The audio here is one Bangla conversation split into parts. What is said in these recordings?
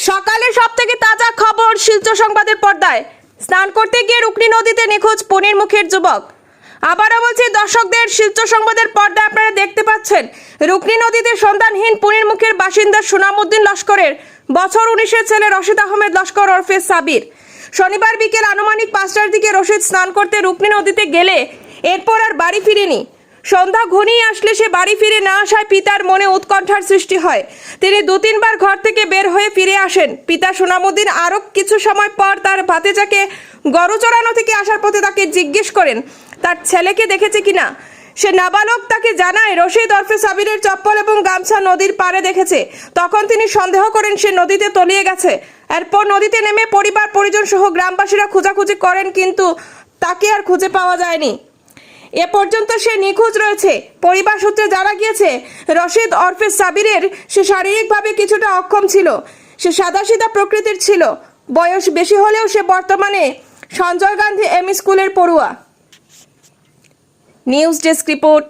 সকালে সবথেকে তাজা খবর শিলচর সংবাদের পর্দায়। স্নান করতে গিয়ে রুকনি নদীতে নিখোঁজ পনির মুখের যুবক। আবারও বলছি দর্শকদের, শিলচর সংবাদের পর্দায় আপনারা দেখতে পাচ্ছেন রুকনি নদীতে সন্ধানহীন পনির মুখের বাসিন্দা সুনামউদ্দিন লস্করের বছর 19-এর ছেলে রশিদ আহমেদ লস্কর ওরফে সাবির। শনিবার বিকেল আনুমানিক 5টার দিকে রশিদ স্নান করতে রুকনি নদীতে গেলে এরপর আর বাড়ি ফিরেনি। সন্ধ্যা ঘনিয়ে আসলে সে বাড়ি ফিরে না আসায় পিতার মনে উৎকণ্ঠার সৃষ্টি হয়। তিনি 2-3 বার ঘর থেকে বের হয়ে ফিরে আসেন। পিতা সুনামউদ্দিন আরও কিছু সময় পর তার ভাতিজাকে গরু চড়ানো থেকে আসার পথে তাকে জিজ্ঞেস করেন তার ছেলেকে দেখেছে কিনা। সে নাবালক তাকে জানায় রশিদ ওরফে সাবিরের চপ্পল এবং গামছা নদীর পাড়ে দেখেছে। তখন তিনি সন্দেহ করেন সে নদীতে তলিয়ে গেছে। এরপর নদীতে নেমে পরিবার পরিজন সহ গ্রামবাসীরা খোঁজাখুঁজি করেন, কিন্তু তাকে আর খুঁজে পাওয়া যায়নি। এ পর্যন্ত সে নিখোঁজ রয়েছে। পরিবার সূত্রে জানা গিয়েছে রশিদ ওরফে সাবিরের সে শারীরিকভাবে কিছুটা অক্ষম ছিল। সে সাদাসিধা প্রকৃতির ছিল। বয়স বেশি হলেও সে বর্তমানে সঞ্জয় গান্ধী এমই স্কুলের পড়ুয়া। নিউজ ডেস্ক রিপোর্ট,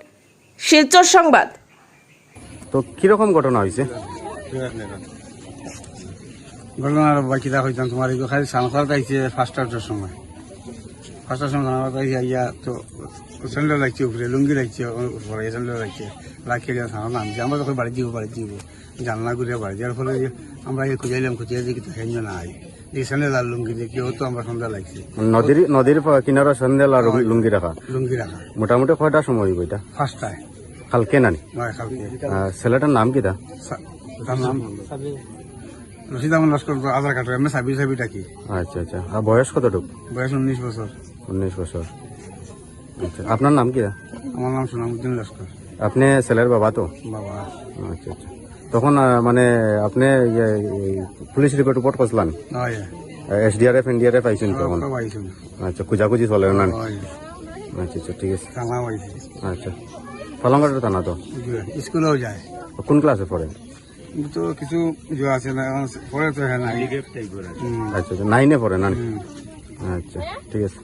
শিলচর সংবাদ। তো কিরকম ঘটনা হয়েছে? ঘটনার বাকিটা হইতাম তোমার এই খালি সানখার গাইছে 5টার সময় 5টার সময় সানখার গাইছে আইয়া তো স্যান্ডেল লাগছে উপরে, লুঙ্গি লাগছে উপরে, স্যান্ডেল লাগছে রাখিয়ে সানা নামছে। আমরা তখন বাড়ি দিব জানলা ঘুরিয়ে বাড়ি যাওয়ার ফলে আমরা খুঁজাইলাম, খুঁজিয়ে দেখি তো হেন না আই এই স্যান্ডেল আর লুঙ্গি দেখি হতো আমরা সন্ধ্যা লাগছে। নদীর কিনারা সন্দেল আর লুঙ্গি রাখা মোটামুটি কয়টার সময় হইব এটা? 5টায় কালকে নানি? ছেলেটার নাম কি? তার নাম রশিদ আহমেদ লস্কর, আধার কার্ড এমনি সাবি ডাকি। আচ্ছা আচ্ছা। আর বয়স কতটুকু? বয়স 19 বছর। 19 বছর। আচ্ছা, আপনার নাম কি? আমার নাম সুনামউদ্দিন লস্কর। আপনি ছেলের বাবা তো? বাবা। আচ্ছা আচ্ছা। তখন মানে আপনি পুলিশ রিপোর্ট করছিলেন? SDRF NDRF আইছেন তখন? আচ্ছা, খুঁজাখুঁজি চলে না? আচ্ছা আচ্ছা, ঠিক আছে। আচ্ছা, পালংঘাটের থানা তো? স্কুলেও যায়। কোন ক্লাসে পড়ে? তো কিছু আছে না পরে তো হ্যাঁ। আচ্ছা আচ্ছা, 9-এ পড়ে না? আচ্ছা, ঠিক আছে।